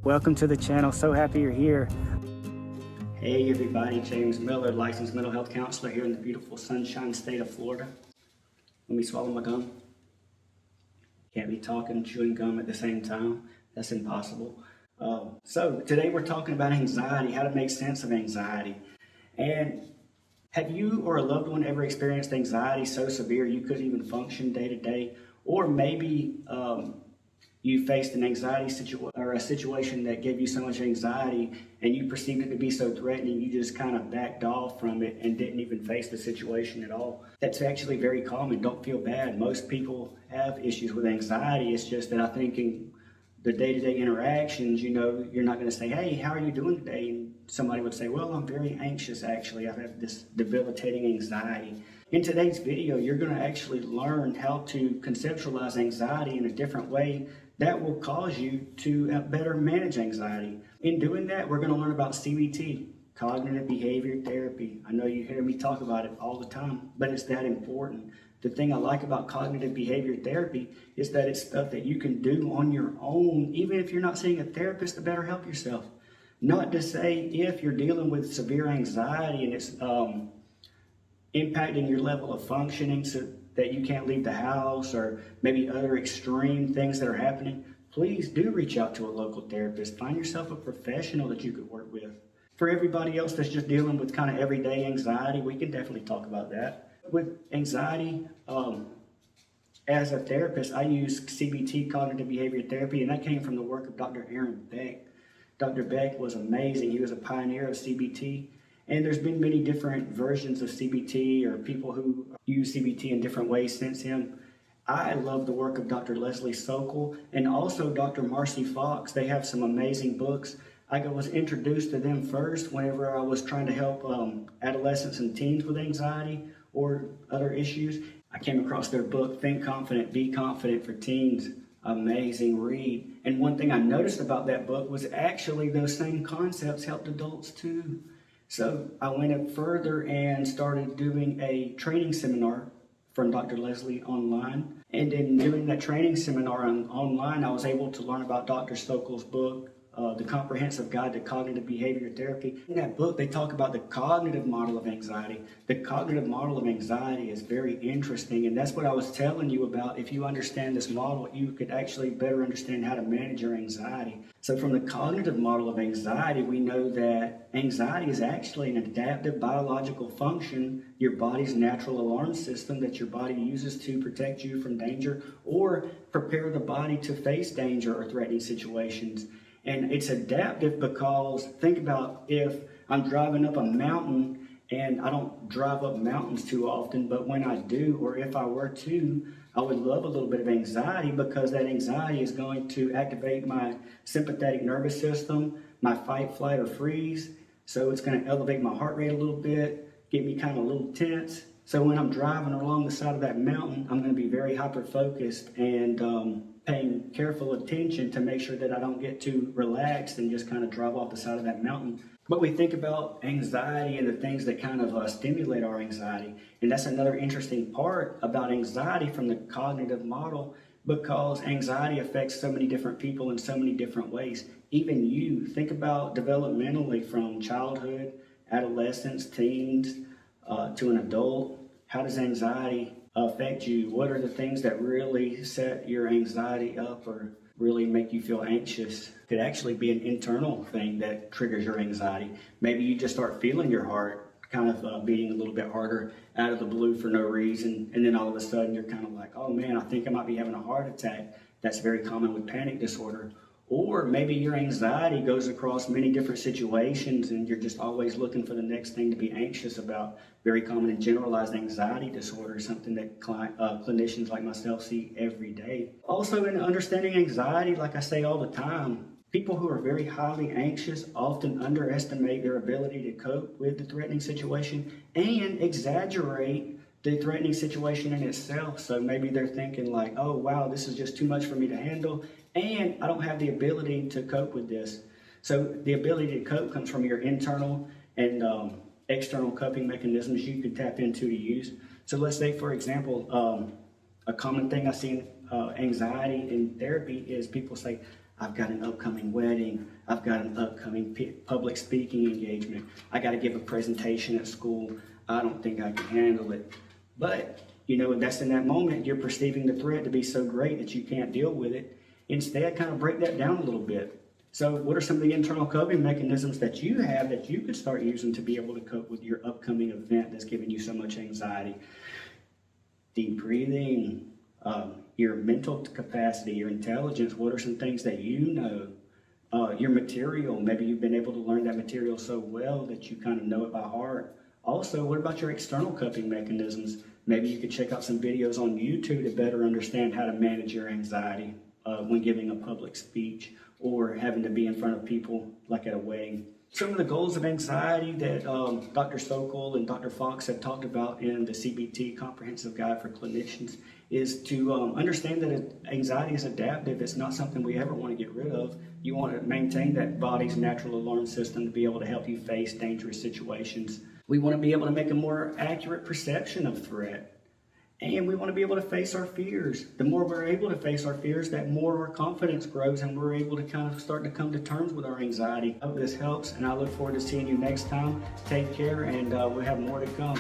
Welcome to the channel. So happy you're here. Hey everybody, James Miller, licensed mental health counselor here in the beautiful sunshine state of Florida. Let me swallow my gum. Can't be talking and chewing gum at the same time. That's impossible. So today we're talking about anxiety, how to make sense of anxiety. And have you or a loved one ever experienced anxiety so severe you couldn't even function day to day? Or maybe you faced an anxiety situation that gave you so much anxiety and you perceived it to be so threatening, you just kind of backed off from it and didn't even face the situation at all. That's actually very common. Don't feel bad. Most people have issues with anxiety. It's just that I think in the day-to-day interactions, you know, you're not going to say, hey, how are you doing today? And somebody would say, well, I'm very anxious, actually. I have this debilitating anxiety. In today's video, you're going to actually learn how to conceptualize anxiety in a different way that will cause you to better manage anxiety. In doing that, we're going to learn about CBT, cognitive behavior therapy. I know you hear me talk about it all the time, but it's that important. The thing I like about cognitive behavior therapy is that it's stuff that you can do on your own, even if you're not seeing a therapist, to better help yourself. Not to say if you're dealing with severe anxiety and it's impacting your level of functioning so that you can't leave the house, or maybe other extreme things that are happening, please do reach out to a local therapist. Find yourself a professional that you could work with. For everybody else that's just dealing with kind of everyday anxiety, we can definitely talk about that. With anxiety, as a therapist, I use CBT, cognitive behavior therapy, and that came from the work of Dr. Aaron Beck. Dr. Beck was amazing. He was a pioneer of CBT. And there's been many different versions of CBT or people who use CBT in different ways since him. I love the work of Dr. Leslie Sokol and also Dr. Marcy Fox. They have some amazing books. I was introduced to them first whenever I was trying to help adolescents and teens with anxiety or other issues. I came across their book, Think Confident, Be Confident for Teens. Amazing read. And one thing I noticed about that book was actually those same concepts helped adults too. So I went up further and started doing a training seminar from Dr. Leslie online. And in doing that training seminar online, I was able to learn about Dr. Sokol's book, The Comprehensive Guide to Cognitive Behavior Therapy. In that book, they talk about the cognitive model of anxiety. The cognitive model of anxiety is very interesting, and that's what I was telling you about. If you understand this model, you could actually better understand how to manage your anxiety. So from the cognitive model of anxiety, we know that anxiety is actually an adaptive biological function, your body's natural alarm system that your body uses to protect you from danger or prepare the body to face danger or threatening situations. And it's adaptive because think about if I'm driving up a mountain, and I don't drive up mountains too often, but when I do, or if I were to, I would love a little bit of anxiety because that anxiety is going to activate my sympathetic nervous system, my fight, flight, or freeze. So it's going to elevate my heart rate a little bit, get me kind of a little tense. So when I'm driving along the side of that mountain, I'm going to be very hyper-focused and paying careful attention to make sure that I don't get too relaxed and just kind of drive off the side of that mountain. But we think about anxiety and the things that kind of stimulate our anxiety. And that's another interesting part about anxiety from the cognitive model, because anxiety affects so many different people in so many different ways. Even you, think about developmentally from childhood, adolescence, teens, to an adult. How does anxiety affect you? What are the things that really set your anxiety up or really make you feel anxious? It could actually be an internal thing that triggers your anxiety. Maybe you just start feeling your heart kind of beating a little bit harder out of the blue for no reason, and then all of a sudden you're kind of like, oh man, I think I might be having a heart attack. That's very common with panic disorder. Or maybe your anxiety goes across many different situations and you're just always looking for the next thing to be anxious about. Very common in generalized anxiety disorder, something that clinicians like myself see every day. Also in understanding anxiety, like I say all the time, people who are very highly anxious often underestimate their ability to cope with the threatening situation and exaggerate the threatening situation in itself. So maybe they're thinking like, oh wow, this is just too much for me to handle, and I don't have the ability to cope with this. So the ability to cope comes from your internal and external coping mechanisms you could tap into to use. So let's say, for example, a common thing I see in anxiety in therapy is people say, I've got an upcoming wedding, I've got an upcoming public speaking engagement. I got to give a presentation at school. I don't think I can handle it. But, that's in that moment, you're perceiving the threat to be so great that you can't deal with it. Instead, kind of break that down a little bit. So what are some of the internal coping mechanisms that you have that you could start using to be able to cope with your upcoming event that's giving you so much anxiety? Deep breathing, your mental capacity, your intelligence. What are some things that your material? Maybe you've been able to learn that material so well that you kind of know it by heart. Also, what about your external coping mechanisms? Maybe you could check out some videos on YouTube to better understand how to manage your anxiety when giving a public speech or having to be in front of people like at a wedding. Some of the goals of anxiety that Dr. Sokol and Dr. Fox have talked about in the CBT Comprehensive Guide for Clinicians is to understand that anxiety is adaptive. It's not something we ever want to get rid of. You want to maintain that body's natural alarm system to be able to help you face dangerous situations. We want to be able to make a more accurate perception of threat. And we want to be able to face our fears. The more we're able to face our fears, that more our confidence grows and we're able to kind of start to come to terms with our anxiety. I hope this helps, and I look forward to seeing you next time. Take care, and we'll have more to come.